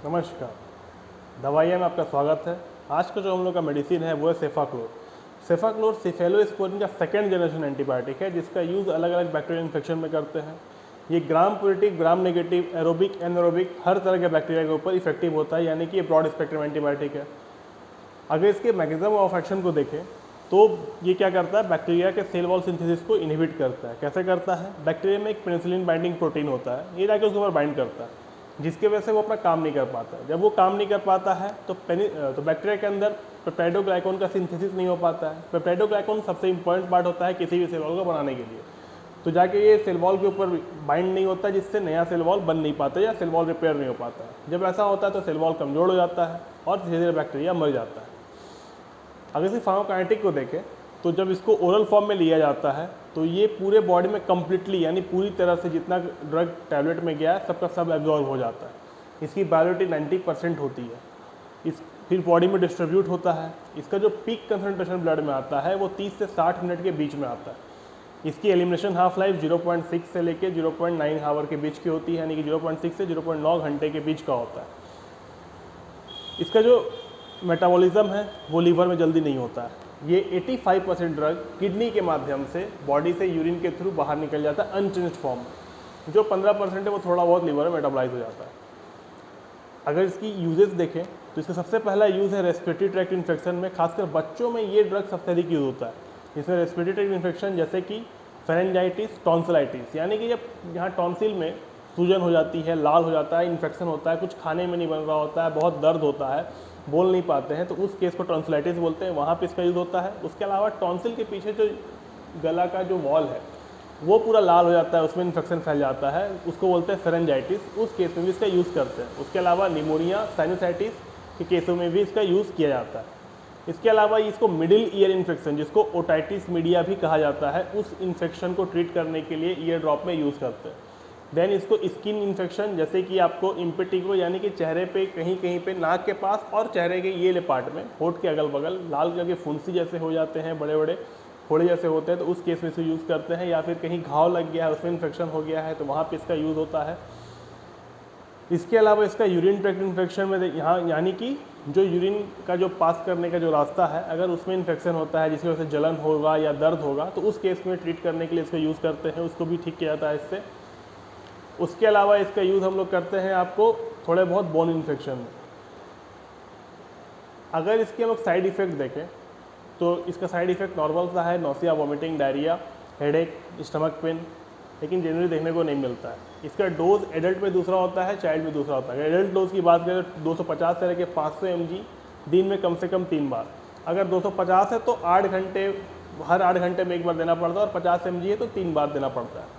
नमस्कार। दवाइयाँ में आपका स्वागत है। आज का जो हम लोग का मेडिसिन है वो है सेफाक्लोर। सेफाक्लोर सेफेलोस्पोरिन का सेकेंड जनरेशन एंटीबायोटिक है जिसका यूज़ अलग अलग बैक्टीरियल इन्फेक्शन में करते हैं। ये gram positive, gram negative, aerobic, anaerobic हर तरह के बैक्टीरिया के ऊपर इफेक्टिव होता है, यानी कि ये ब्रॉड स्पेक्ट्रम एंटीबायोटिक है। अगर इसके मैकेनिज्म ऑफ एक्शन को देखें तो ये क्या करता है, बैक्टीरिया के सेल वॉल सिंथेसिस को इनहिबिट करता है। कैसे करता है? बैक्टीरिया में एक पेनिसिलिन बाइंडिंग प्रोटीन होता है, ये जाके उसके ऊपर बाइंड करता है, जिसकी वजह से वो अपना काम नहीं कर पाता है। जब वो काम नहीं कर पाता है तो बैक्टीरिया के अंदर पेप्टाइडोग्लाइकॉन का सिंथेसिस नहीं हो पाता है। पेप्टाइडोग्लाइकॉन सबसे इंपॉर्टेंट पार्ट होता है किसी भी सेल वॉल को बनाने के लिए। तो जाके ये सेल वॉल के ऊपर बाइंड नहीं होता, जिससे नया सेल वॉल बन नहीं पाता या सेल वॉल रिपेयर नहीं हो पाता है। जब ऐसा होता है तो सेल वॉल कमजोर हो जाता है और धीरे धीरे बैक्टीरिया मर जाता है। अगर इसी फार्माकोकाइनेटिक को देखें तो जब इसको ओरल फॉर्म में लिया जाता है तो ये पूरे बॉडी में कम्प्लीटली, यानी पूरी तरह से जितना ड्रग टैबलेट में गया है सबका सब एब्जॉर्ब हो जाता है। इसकी बायोलिटी 90% होती है। इस फिर बॉडी में डिस्ट्रीब्यूट होता है। इसका जो पीक कंसनट्रेशन ब्लड में आता है वो 30 से 60 मिनट के बीच में आता है। इसकी एलिमिनेशन हाफ लाइफ 0.6 से लेकर 0.9 आवर के बीच की होती है, यानी कि 0.6 से 0.9 घंटे के बीच का होता है। इसका जो मेटाबॉलिज्म है वो लीवर में जल्दी नहीं होता है। ये 85% ड्रग किडनी के माध्यम से बॉडी से यूरिन के थ्रू बाहर निकल जाता है अनचेंज्ड फॉर्म में। जो 15% है वो थोड़ा बहुत लीवर में मेटाबोलाइज हो जाता है। अगर इसकी यूजेस देखें तो इसका सबसे पहला यूज़ है रेस्पिरेटरी ट्रैक्ट इन्फेक्शन में। खासकर बच्चों में ये ड्रग सबसे अधिक यूज़ होता है। इसमें रेस्पिरेटरी ट्रैक्ट इन्फेक्शन जैसे कि फेरेंजाइटिस, टॉन्सिलाइटिस, यानी कि जब यहाँ टॉन्सिल में सूजन हो जाती है, लाल हो जाता है, इन्फेक्शन होता है, कुछ खाने में नहीं बन रहा होता है, बहुत दर्द होता है, बोल नहीं पाते हैं, तो उस केस को टॉन्सिलाइटिस बोलते हैं, वहाँ पे इसका यूज़ होता है। उसके अलावा टॉन्सिल के पीछे जो गला का जो वॉल है वो पूरा लाल हो जाता है, उसमें इन्फेक्शन फैल जाता है, उसको बोलते हैं फेरेंजाइटिस, उस केस में भी इसका यूज़ करते हैं। उसके अलावा निमोनिया, साइनसाइटिस के केसों में भी इसका यूज़ किया जाता है। इसके अलावा इसको मिडिल ईयर इन्फेक्शन, जिसको ओटाइटिस मीडिया भी कहा जाता है, उस इन्फेक्शन को ट्रीट करने के लिए ईयर ड्रॉप में यूज़ करते हैं। देन इसको स्किन इन्फेक्शन, जैसे कि आपको इम्पेटिगो, यानी कि चेहरे पे कहीं कहीं पे, नाक के पास और चेहरे के ये ले पार्ट में, होठ के अगल बगल लाल कलर के फुंसी जैसे हो जाते हैं, बड़े बड़े फोड़े जैसे होते हैं, तो उस केस में इसको यूज़ करते हैं। या फिर कहीं घाव लग गया है, उसमें इन्फेक्शन हो गया है, तो वहाँ पे इसका यूज़ होता है। इसके अलावा इसका यूरिन ट्रैक्ट इन्फेक्शन में यहाँ, यानी कि जो यूरिन का जो पास करने का जो रास्ता है, अगर उसमें इन्फेक्शन होता है जिसकी वजह से जलन होगा या दर्द होगा, तो उस केस में ट्रीट करने के लिए इसको यूज़ करते हैं, उसको भी ठीक किया जाता है इससे। उसके अलावा इसका यूज़ हम लोग करते हैं आपको थोड़े बहुत बोन इन्फेक्शन में। अगर इसके हम लोग साइड इफ़ेक्ट देखें तो इसका साइड इफ़ेक्ट नॉर्मल सा है, nausea, vomiting, diarrhoea, headache, stomach pain, लेकिन जनरली देखने को नहीं मिलता है। इसका डोज एडल्ट में दूसरा होता है, चाइल्ड में दूसरा होता है। अगर एडल्ट डोज की बात करें तो 250 से लेकर 500 mg दिन में कम से कम 3 बार। अगर 250 है तो 8 घंटे, हर 8 घंटे में एक बार देना पड़ता है, और 50 mg है तो 3 बार देना पड़ता है।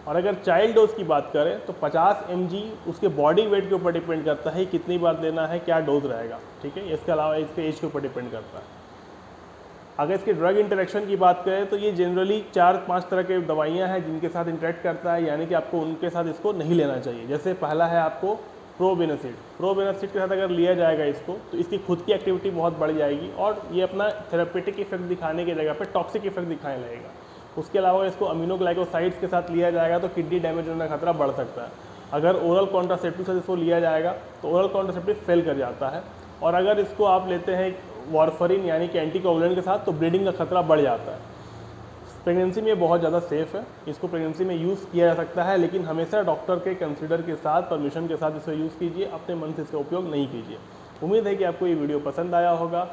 और अगर चाइल्ड डोज की बात करें तो 50 mg उसके बॉडी वेट के ऊपर डिपेंड करता है कितनी बार देना है, क्या डोज रहेगा, ठीक है। इसके अलावा इसके एज के ऊपर डिपेंड करता है। अगर इसके ड्रग इंटरेक्शन की बात करें तो ये जनरली 4-5 तरह के दवाइयाँ हैं जिनके साथ इंटरेक्ट करता है, यानी कि आपको उनके साथ इसको नहीं लेना चाहिए। जैसे पहला है आपको प्रोबेनासिड। प्रोबेनासिड के साथ अगर लिया जाएगा इसको तो इसकी खुद की एक्टिविटी बहुत बढ़ जाएगी और ये अपना थेरेपेटिक इफेक्ट दिखाने की जगह पर टॉक्सिक इफेक्ट दिखाने लगेगा। उसके अलावा इसको अमीनोग्लाइकोसाइड्स के साथ लिया जाएगा तो किडनी डैमेज होने का खतरा बढ़ सकता है। अगर ओरल कॉन्ट्रासेप्टिव से इसको लिया जाएगा तो ओरल कॉन्ट्रासेप्टिव फेल कर जाता है। और अगर इसको आप लेते हैं वारफरिन यानी कि एंटीकोगुलेंट के साथ तो ब्लीडिंग का खतरा बढ़ जाता है। प्रेगनेंसी में ये बहुत ज़्यादा सेफ़ है, इसको प्रेगनेंसी में यूज़ किया जा सकता है, लेकिन हमेशा डॉक्टर के कंसीडर के साथ, परमिशन के साथ इसे यूज़ कीजिए, अपने मन से इसका उपयोग नहीं कीजिए। उम्मीद है कि आपको ये वीडियो पसंद आया होगा।